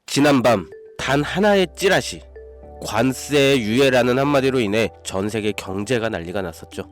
지난밤 단 하나의 찌라시, 관세 유예라는 한마디로 인해 전세계 경제가 난리가 났었죠.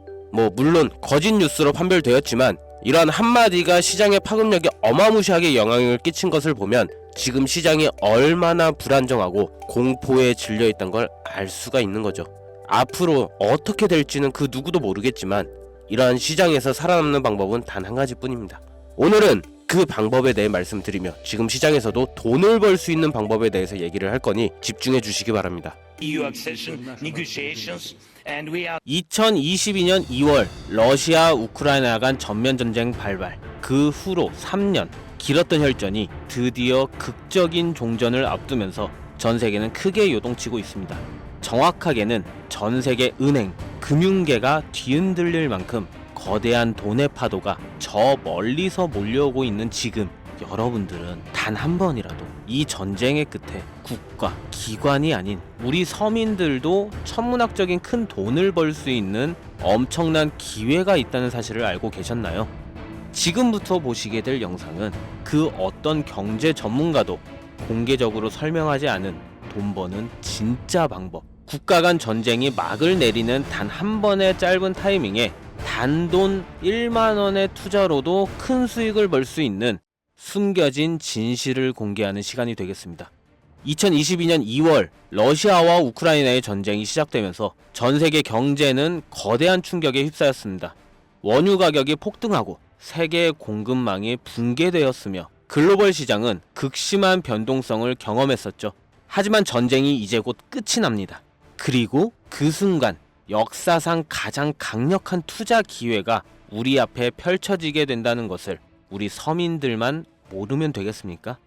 물론 거짓 뉴스로 판별되었지만 이러한 한마디가 시장의 파급력에 어마무시하게 영향을 끼친 것을 보면 지금 시장이 얼마나 불안정하고 공포에 질려있던 걸 알 수가 있는 거죠. 앞으로 어떻게 될지는 그 누구도 모르겠지만 이러한 시장에서 살아남는 방법은 단 한 가지뿐입니다. 오늘은 그 방법에 대해 말씀드리며 지금 시장에서도 돈을 벌 수 있는 방법에 대해서 얘기를 할 거니 집중해 주시기 바랍니다. 2022년 2월 러시아 우크라이나 간 전면전쟁 발발, 그 후로 3년 길었던 혈전이 드디어 극적인 종전을 앞두면서 전 세계는 크게 요동치고 있습니다. 정확하게는 전 세계 은행, 금융계가 뒤흔들릴 만큼 거대한 돈의 파도가 저 멀리서 몰려오고 있는 지금, 여러분들은 단 한 번이라도 이 전쟁의 끝에 국가, 기관이 아닌 우리 서민들도 천문학적인 큰 돈을 벌 수 있는 엄청난 기회가 있다는 사실을 알고 계셨나요? 지금부터 보시게 될 영상은 그 어떤 경제 전문가도 공개적으로 설명하지 않은 돈 버는 진짜 방법, 국가 간 전쟁이 막을 내리는 단 한 번의 짧은 타이밍에 단돈 1만원의 투자로도 큰 수익을 벌 수 있는 숨겨진 진실을 공개하는 시간이 되겠습니다. 2022년 2월 러시아와 우크라이나의 전쟁이 시작되면서 전 세계 경제는 거대한 충격에 휩싸였습니다. 원유 가격이 폭등하고 세계의 공급망이 붕괴되었으며 글로벌 시장은 극심한 변동성을 경험했었죠. 하지만 전쟁이 이제 곧 끝이 납니다. 그리고 그 순간 역사상 가장 강력한 투자 기회가 우리 앞에 펼쳐지게 된다는 것을 우리 서민들만 모르면 되겠습니까?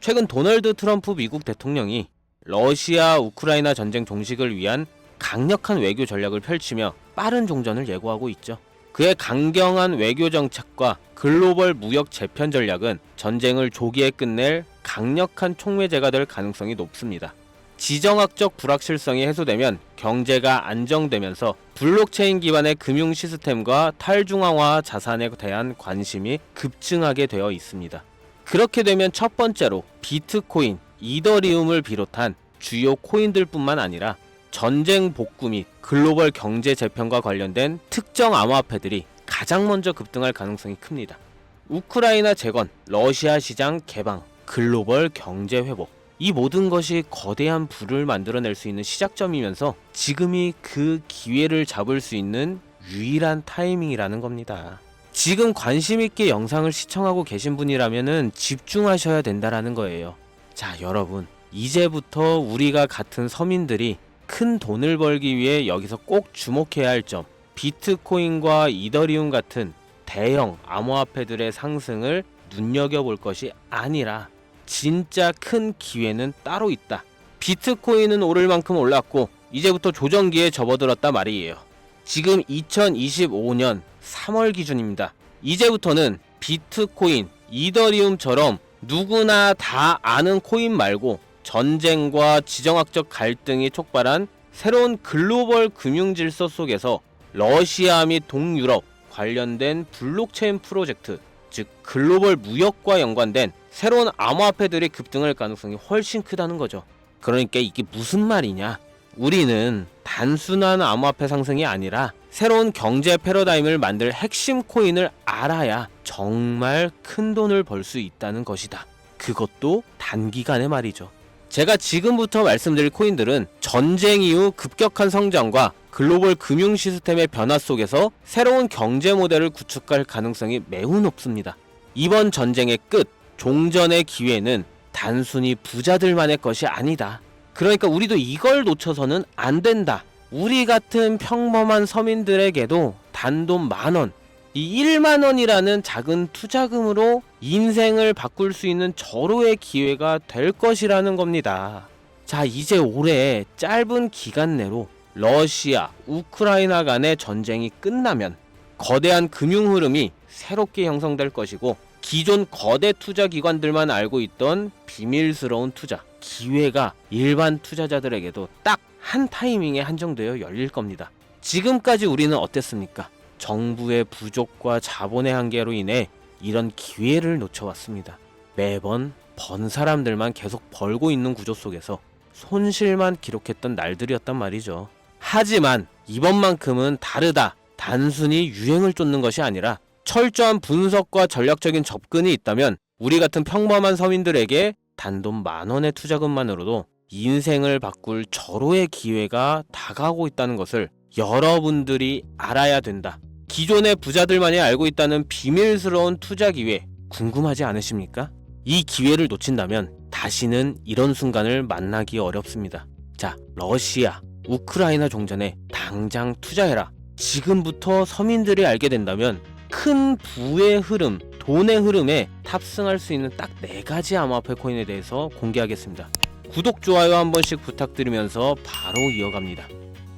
최근 도널드 트럼프 미국 대통령이 러시아 우크라이나 전쟁 종식을 위한 강력한 외교 전략을 펼치며 빠른 종전을 예고하고 있죠. 그의 강경한 외교 정책과 글로벌 무역 재편 전략은 전쟁을 조기에 끝낼 강력한 촉매제가 될 가능성이 높습니다. 지정학적 불확실성이 해소되면 경제가 안정되면서 블록체인 기반의 금융 시스템과 탈중앙화 자산에 대한 관심이 급증하게 되어 있습니다. 그렇게 되면 첫 번째로 비트코인, 이더리움을 비롯한 주요 코인들뿐만 아니라 전쟁 복구 및 글로벌 경제 재편과 관련된 특정 암호화폐들이 가장 먼저 급등할 가능성이 큽니다. 우크라이나 재건, 러시아 시장 개방, 글로벌 경제 회복, 이 모든 것이 거대한 부를 만들어낼 수 있는 시작점이면서 지금이 그 기회를 잡을 수 있는 유일한 타이밍이라는 겁니다. 지금 관심있게 영상을 시청하고 계신 분이라면 집중하셔야 된다라는 거예요. 자, 여러분, 이제부터 우리가 같은 서민들이 큰 돈을 벌기 위해 여기서 꼭 주목해야 할 점, 비트코인과 이더리움 같은 대형 암호화폐들의 상승을 눈여겨볼 것이 아니라 진짜 큰 기회는 따로 있다. 비트코인은 오를 만큼 올랐고 이제부터 조정기에 접어들었다 말이에요. 지금 2025년 3월 기준입니다. 이제부터는 비트코인, 이더리움처럼 누구나 다 아는 코인 말고 전쟁과 지정학적 갈등이 촉발한 새로운 글로벌 금융질서 속에서 러시아 및 동유럽 관련된 블록체인 프로젝트, 즉 글로벌 무역과 연관된 새로운 암호화폐들이 급등할 가능성이 훨씬 크다는 거죠. 그러니까 이게 무슨 말이냐? 우리는 단순한 암호화폐 상승이 아니라 새로운 경제 패러다임을 만들 핵심 코인을 알아야 정말 큰 돈을 벌 수 있다는 것이다. 그것도 단기간에 말이죠. 제가 지금부터 말씀드릴 코인들은 전쟁 이후 급격한 성장과 글로벌 금융 시스템의 변화 속에서 새로운 경제 모델을 구축할 가능성이 매우 높습니다. 이번 전쟁의 끝, 종전의 기회는 단순히 부자들만의 것이 아니다. 그러니까 우리도 이걸 놓쳐서는 안 된다. 우리 같은 평범한 서민들에게도 단돈 10,000원, 이 1만원이라는 작은 투자금으로 인생을 바꿀 수 있는 절호의 기회가 될 것이라는 겁니다. 자, 이제 올해 짧은 기간 내로 러시아, 우크라이나 간의 전쟁이 끝나면 거대한 금융 흐름이 새롭게 형성될 것이고 기존 거대 투자 기관들만 알고 있던 비밀스러운 투자, 기회가 일반 투자자들에게도 딱 한 타이밍에 한정되어 열릴 겁니다. 지금까지 우리는 어땠습니까? 정부의 부족과 자본의 한계로 인해 이런 기회를 놓쳐왔습니다. 매번 번 사람들만 계속 벌고 있는 구조 속에서 손실만 기록했던 날들이었단 말이죠. 하지만 이번만큼은 다르다. 단순히 유행을 쫓는 것이 아니라 철저한 분석과 전략적인 접근이 있다면 우리 같은 평범한 서민들에게 단돈 10,000원의 투자금만으로도 인생을 바꿀 절호의 기회가 다가오고 있다는 것을 여러분들이 알아야 된다. 기존의 부자들만이 알고 있다는 비밀스러운 투자 기회 궁금하지 않으십니까? 이 기회를 놓친다면 다시는 이런 순간을 만나기 어렵습니다. 자, 러시아, 우크라이나 종전에 당장 투자해라. 지금부터 서민들이 알게 된다면 큰 부의 흐름, 돈의 흐름에 탑승할 수 있는 딱 4가지 암호화폐 코인에 대해서 공개하겠습니다. 구독, 좋아요 한 번씩 부탁드리면서 바로 이어갑니다.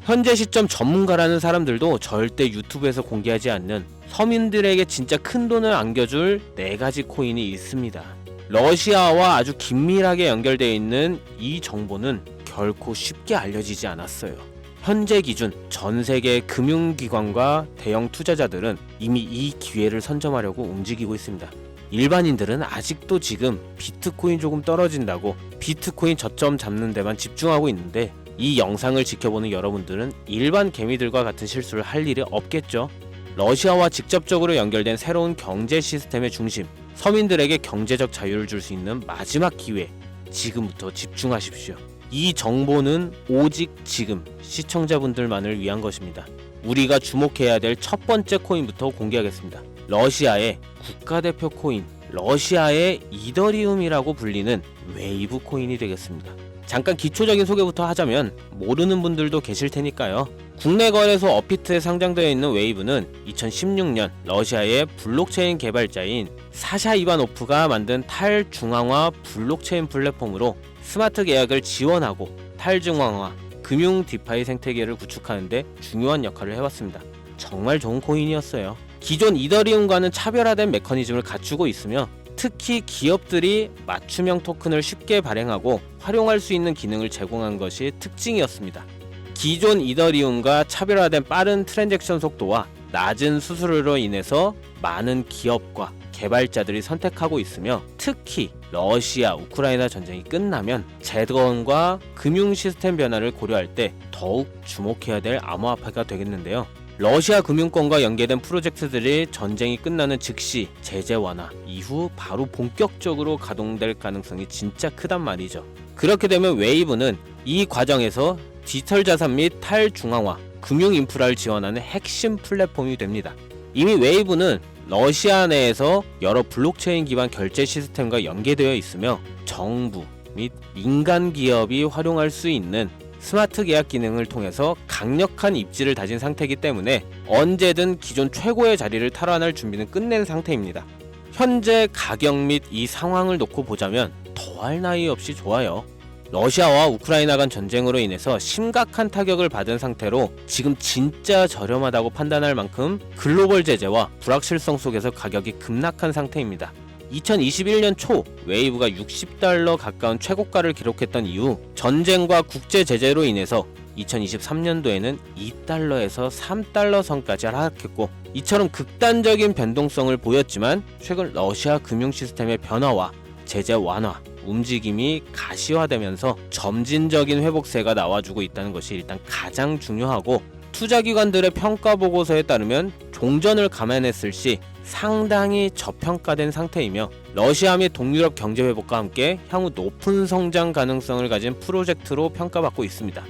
현재 시점 전문가라는 사람들도 절대 유튜브에서 공개하지 않는 서민들에게 진짜 큰 돈을 안겨줄 4가지 코인이 있습니다. 러시아와 아주 긴밀하게 연결되어 있는 이 정보는 결코 쉽게 알려지지 않았어요. 현재 기준 전 세계 금융기관과 대형 투자자들은 이미 이 기회를 선점하려고 움직이고 있습니다. 일반인들은 아직도 지금 비트코인 조금 떨어진다고 비트코인 저점 잡는 데만 집중하고 있는데 이 영상을 지켜보는 여러분들은 일반 개미들과 같은 실수를 할 일이 없겠죠. 러시아와 직접적으로 연결된 새로운 경제 시스템의 중심, 서민들에게 경제적 자유를 줄 수 있는 마지막 기회, 지금부터 집중하십시오. 이 정보는 오직 지금 시청자분들만을 위한 것입니다. 우리가 주목해야 될 첫 번째 코인부터 공개하겠습니다. 러시아의 국가대표 코인, 러시아의 이더리움이라고 불리는 웨이브 코인이 되겠습니다. 잠깐 기초적인 소개부터 하자면 모르는 분들도 계실 테니까요. 국내 거래소 업비트에 상장되어 있는 웨이브는 2016년 러시아의 블록체인 개발자인 사샤 이바노프가 만든 탈중앙화 블록체인 플랫폼으로 스마트 계약을 지원하고 탈중앙화, 금융 디파이 생태계를 구축하는 데 중요한 역할을 해왔습니다. 정말 좋은 코인이었어요. 기존 이더리움과는 차별화된 메커니즘을 갖추고 있으며 특히 기업들이 맞춤형 토큰을 쉽게 발행하고 활용할 수 있는 기능을 제공한 것이 특징이었습니다. 기존 이더리움과 차별화된 빠른 트랜잭션 속도와 낮은 수수료로 인해서 많은 기업과 개발자들이 선택하고 있으며 특히 러시아, 우크라이나 전쟁이 끝나면 재건과 금융 시스템 변화를 고려할 때 더욱 주목해야 될 암호화폐가 되겠는데요. 러시아 금융권과 연계된 프로젝트들이 전쟁이 끝나는 즉시 제재 완화 이후 바로 본격적으로 가동될 가능성이 진짜 크단 말이죠. 그렇게 되면 웨이브는 이 과정에서 디지털 자산 및 탈중앙화, 금융 인프라를 지원하는 핵심 플랫폼이 됩니다. 이미 웨이브는 러시아 내에서 여러 블록체인 기반 결제 시스템과 연계되어 있으며 정부 및 민간 기업이 활용할 수 있는 스마트 계약 기능을 통해서 강력한 입지를 다진 상태이기 때문에 언제든 기존 최고의 자리를 탈환할 준비는 끝낸 상태입니다. 현재 가격 및 이 상황을 놓고 보자면 더할 나위 없이 좋아요. 러시아와 우크라이나 간 전쟁으로 인해서 심각한 타격을 받은 상태로 지금 진짜 저렴하다고 판단할 만큼 글로벌 제재와 불확실성 속에서 가격이 급락한 상태입니다. 2021년 초 웨이브가 $60 가까운 최고가를 기록했던 이후 전쟁과 국제 제재로 인해서 2023년도에는 $2에서 $3 선까지 하락했고 이처럼 극단적인 변동성을 보였지만 최근 러시아 금융 시스템의 변화와 제재 완화, 움직임이 가시화되면서 점진적인 회복세가 나와주고 있다는 것이 일단 가장 중요하고 투자기관들의 평가 보고서에 따르면 종전을 감안했을 시 상당히 저평가된 상태이며 러시아 및 동유럽 경제 회복과 함께 향후 높은 성장 가능성을 가진 프로젝트로 평가받고 있습니다.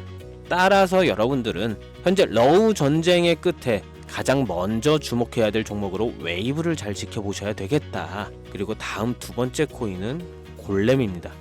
따라서 여러분들은 현재 러우 전쟁의 끝에 가장 먼저 주목해야 될 종목으로 웨이브를 잘 지켜보셔야 되겠다. 그리고 다음 두 번째 코인은 골렘입니다.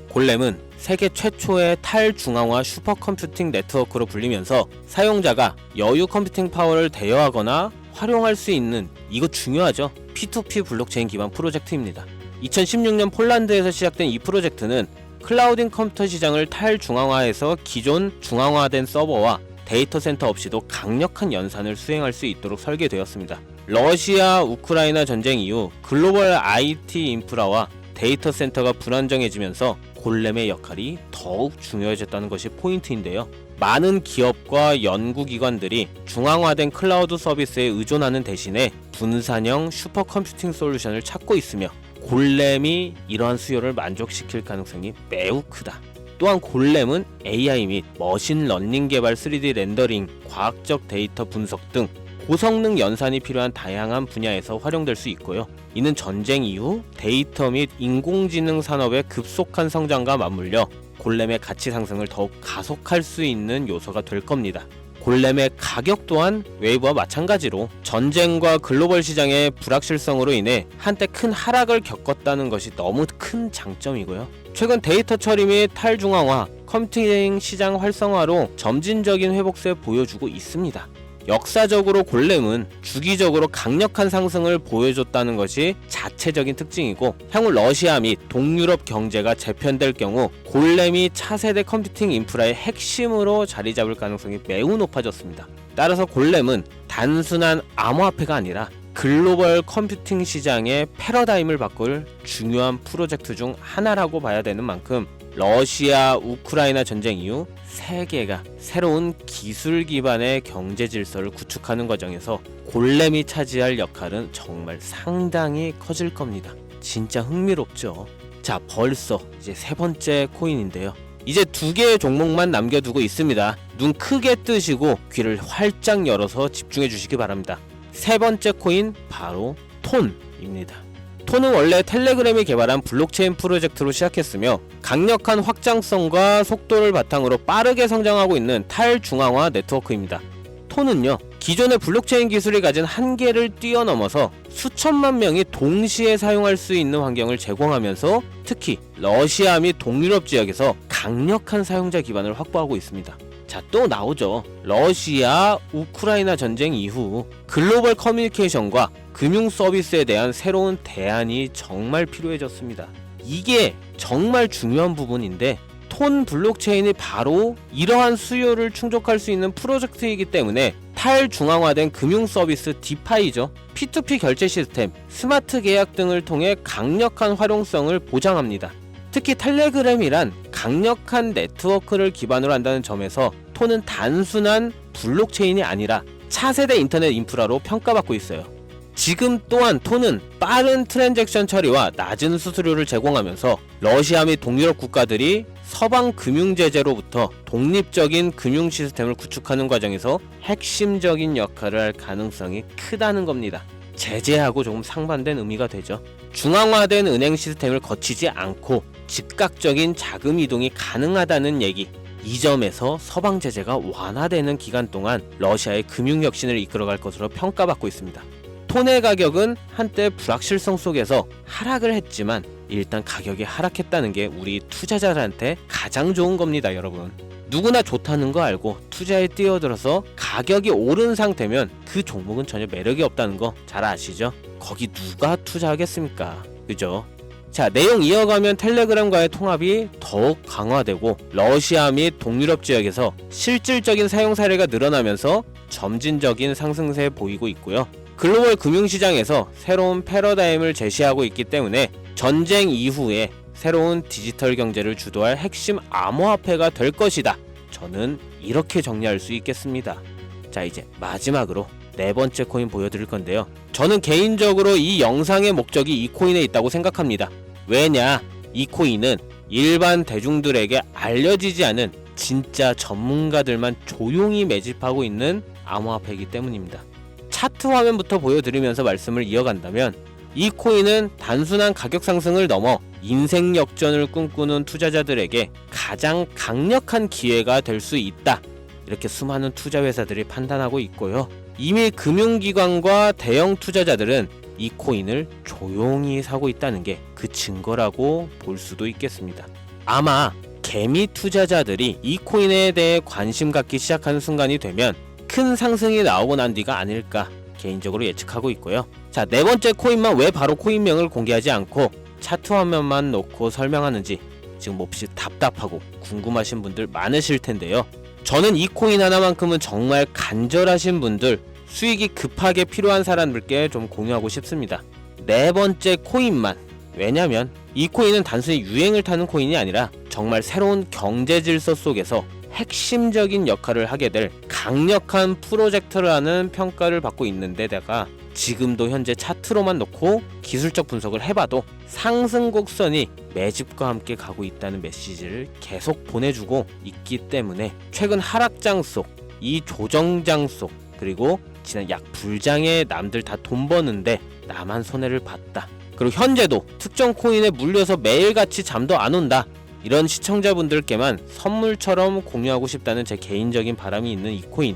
골렘은 세계 최초의 탈중앙화 슈퍼컴퓨팅 네트워크로 불리면서 사용자가 여유 컴퓨팅 파워를 대여하거나 활용할 수 있는, 이거 중요하죠, P2P 블록체인 기반 프로젝트입니다. 2016년 폴란드에서 시작된 이 프로젝트는 클라우딩 컴퓨터 시장을 탈중앙화해서 기존 중앙화된 서버와 데이터 센터 없이도 강력한 연산을 수행할 수 있도록 설계되었습니다. 러시아, 우크라이나 전쟁 이후 글로벌 IT 인프라와 데이터 센터가 불안정해지면서 골렘의 역할이 더욱 중요해졌다는 것이 포인트인데요. 많은 기업과 연구기관들이 중앙화된 클라우드 서비스에 의존하는 대신에 분산형 슈퍼컴퓨팅 솔루션을 찾고 있으며 골렘이 이러한 수요를 만족시킬 가능성이 매우 크다. 또한 골렘은 AI 및 머신러닝 개발 3D 렌더링, 과학적 데이터 분석 등 고성능 연산이 필요한 다양한 분야에서 활용될 수 있고요. 이는 전쟁 이후 데이터 및 인공지능 산업의 급속한 성장과 맞물려 골렘의 가치 상승을 더욱 가속할 수 있는 요소가 될 겁니다. 골렘의 가격 또한 웨이브와 마찬가지로 전쟁과 글로벌 시장의 불확실성으로 인해 한때 큰 하락을 겪었다는 것이 너무 큰 장점이고요. 최근 데이터 처리 및 탈중앙화, 컴퓨팅 시장 활성화로 점진적인 회복세 보여주고 있습니다. 역사적으로 골렘은 주기적으로 강력한 상승을 보여줬다는 것이 자체적인 특징이고, 향후 러시아 및 동유럽 경제가 재편될 경우 골렘이 차세대 컴퓨팅 인프라의 핵심으로 자리 잡을 가능성이 매우 높아졌습니다. 따라서 골렘은 단순한 암호화폐가 아니라 글로벌 컴퓨팅 시장의 패러다임을 바꿀 중요한 프로젝트 중 하나라고 봐야 되는 만큼, 러시아 우크라이나 전쟁 이후 세계가 새로운 기술 기반의 경제 질서를 구축하는 과정에서 골렘이 차지할 역할은 정말 상당히 커질 겁니다. 진짜 흥미롭죠. 자, 벌써 이제 세 번째 코인인데요. 이제 두 개의 종목만 남겨두고 있습니다. 눈 크게 뜨시고 귀를 활짝 열어서 집중해 주시기 바랍니다. 세 번째 코인 바로 톤입니다. 톤은 원래 텔레그램이 개발한 블록체인 프로젝트로 시작했으며 강력한 확장성과 속도를 바탕으로 빠르게 성장하고 있는 탈중앙화 네트워크입니다. 톤은요, 기존의 블록체인 기술이 가진 한계를 뛰어넘어서 수천만 명이 동시에 사용할 수 있는 환경을 제공하면서 특히 러시아 및 동유럽 지역에서 강력한 사용자 기반을 확보하고 있습니다. 자, 또 나오죠. 러시아 우크라이나 전쟁 이후 글로벌 커뮤니케이션과 금융 서비스에 대한 새로운 대안이 정말 필요해졌습니다. 이게 정말 중요한 부분인데, 톤 블록체인이 바로 이러한 수요를 충족할 수 있는 프로젝트이기 때문에 탈중앙화된 금융 서비스 디파이죠. P2P 결제 시스템, 스마트 계약 등을 통해 강력한 활용성을 보장합니다. 특히 텔레그램이란 강력한 네트워크를 기반으로 한다는 점에서 톤은 단순한 블록체인이 아니라 차세대 인터넷 인프라로 평가받고 있어요. 지금 또한 톤은 빠른 트랜잭션 처리와 낮은 수수료를 제공하면서 러시아 및 동유럽 국가들이 서방 금융 제재로부터 독립적인 금융 시스템을 구축하는 과정에서 핵심적인 역할을 할 가능성이 크다는 겁니다. 제재하고 조금 상반된 의미가 되죠. 중앙화된 은행 시스템을 거치지 않고 즉각적인 자금 이동이 가능하다는 얘기. 이 점에서 서방 제재가 완화되는 기간 동안 러시아의 금융 혁신을 이끌어갈 것으로 평가받고 있습니다. 톤의 가격은 한때 불확실성 속에서 하락을 했지만 일단 가격이 하락했다는 게 우리 투자자들한테 가장 좋은 겁니다, 여러분. 누구나 좋다는 거 알고 투자에 뛰어들어서 가격이 오른 상태면 그 종목은 전혀 매력이 없다는 거 잘 아시죠? 거기 누가 투자하겠습니까? 그죠? 자, 내용 이어가면 텔레그램과의 통합이 더욱 강화되고 러시아 및 동유럽 지역에서 실질적인 사용 사례가 늘어나면서 점진적인 상승세 보이고 있고요. 글로벌 금융시장에서 새로운 패러다임을 제시하고 있기 때문에 전쟁 이후에 새로운 디지털 경제를 주도할 핵심 암호화폐가 될 것이다. 저는 이렇게 정리할 수 있겠습니다. 자, 이제 마지막으로 네 번째 코인 보여드릴 건데요. 저는 개인적으로 이 영상의 목적이 이 코인에 있다고 생각합니다. 왜냐? 이 코인은 일반 대중들에게 알려지지 않은 진짜 전문가들만 조용히 매집하고 있는 암호화폐이기 때문입니다. 차트 화면부터 보여드리면서 말씀을 이어간다면, 이 코인은 단순한 가격 상승을 넘어 인생 역전을 꿈꾸는 투자자들에게 가장 강력한 기회가 될 수 있다. 이렇게 수많은 투자 회사들이 판단하고 있고요. 이미 금융기관과 대형 투자자들은 이 코인을 조용히 사고 있다는 게 그 증거라고 볼 수도 있겠습니다. 아마 개미 투자자들이 이 코인에 대해 관심 갖기 시작하는 순간이 되면 큰 상승이 나오고 난 뒤가 아닐까 개인적으로 예측하고 있고요. 자, 네 번째 코인만 왜 바로 코인명을 공개하지 않고 차트 화면만 놓고 설명하는지 지금 몹시 답답하고 궁금하신 분들 많으실 텐데요. 저는 이 코인 하나만큼은 정말 간절하신 분들, 수익이 급하게 필요한 사람들께 좀 공유하고 싶습니다. 네 번째 코인만. 왜냐면 이 코인은 단순히 유행을 타는 코인이 아니라 정말 새로운 경제 질서 속에서 핵심적인 역할을 하게 될 강력한 프로젝트라는 평가를 받고 있는 데다가 지금도 현재 차트로만 놓고 기술적 분석을 해봐도 상승 곡선이 매집과 함께 가고 있다는 메시지를 계속 보내주고 있기 때문에 최근 하락장 속, 이 조정장 속, 그리고 지난 약 불장에 남들 다 돈 버는데 나만 손해를 봤다. 그리고 현재도 특정 코인에 물려서 매일같이 잠도 안 온다. 이런 시청자분들께만 선물처럼 공유하고 싶다는 제 개인적인 바람이 있는 이 코인,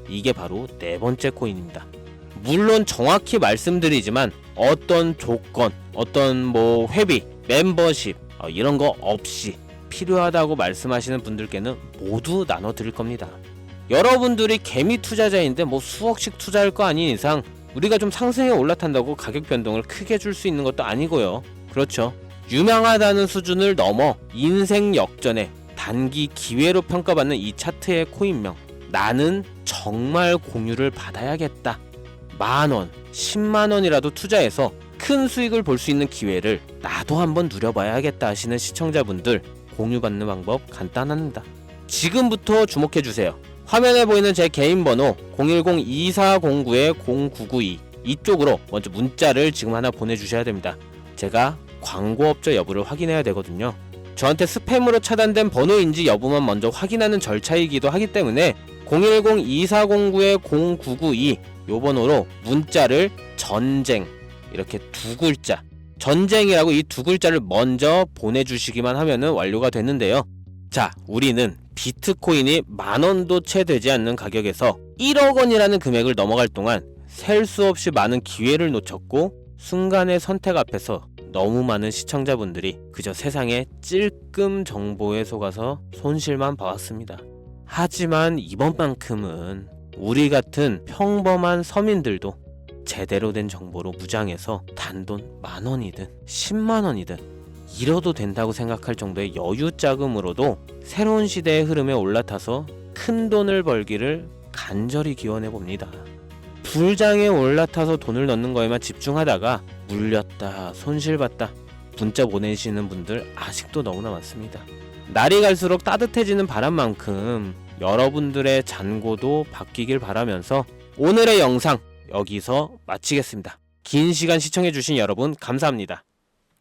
이게 바로 네 번째 코인입니다. 물론 정확히 말씀드리지만 어떤 조건, 어떤 회비, 멤버십 이런 거 없이 필요하다고 말씀하시는 분들께는 모두 나눠드릴 겁니다. 여러분들이 개미 투자자인데 수억씩 투자할 거 아닌 이상 우리가 좀 상승에 올라탄다고 가격 변동을 크게 줄 수 있는 것도 아니고요. 그렇죠. 유명하다는 수준을 넘어 인생 역전의 단기 기회로 평가받는 이 차트의 코인명, 나는 정말 공유를 받아야겠다. 10,000원, 100,000원이라도 투자해서 큰 수익을 볼 수 있는 기회를 나도 한번 누려봐야겠다 하시는 시청자분들, 공유받는 방법 간단합니다. 지금부터 주목해주세요. 화면에 보이는 제 개인 번호 010-2409-0992 이쪽으로 먼저 문자를 지금 하나 보내주셔야 됩니다. 제가 광고업자 여부를 확인해야 되거든요. 저한테 스팸으로 차단된 번호인지 여부만 먼저 확인하는 절차이기도 하기 때문에 010-2409-0992 요 번호로 문자를 전쟁, 이렇게 두 글자, 전쟁이라고 이 두 글자를 먼저 보내주시기만 하면은 완료가 되는데요. 자, 우리는 비트코인이 10,000원도 채 되지 않는 가격에서 1억 원이라는 금액을 넘어갈 동안 셀 수 없이 많은 기회를 놓쳤고, 순간의 선택 앞에서 너무 많은 시청자분들이 그저 세상의 찔끔 정보에 속아서 손실만 봐왔습니다. 하지만 이번만큼은 우리 같은 평범한 서민들도 제대로 된 정보로 무장해서 단돈 10,000원이든 100,000원이든 잃어도 된다고 생각할 정도의 여유 자금으로도 새로운 시대의 흐름에 올라타서 큰 돈을 벌기를 간절히 기원해 봅니다. 불장에 올라타서 돈을 넣는 거에만 집중하다가 물렸다, 손실봤다 문자 보내시는 분들 아직도 너무나 많습니다. 날이 갈수록 따뜻해지는 바람만큼 여러분들의 잔고도 바뀌길 바라면서 오늘의 영상 여기서 마치겠습니다. 긴 시간 시청해주신 여러분 감사합니다.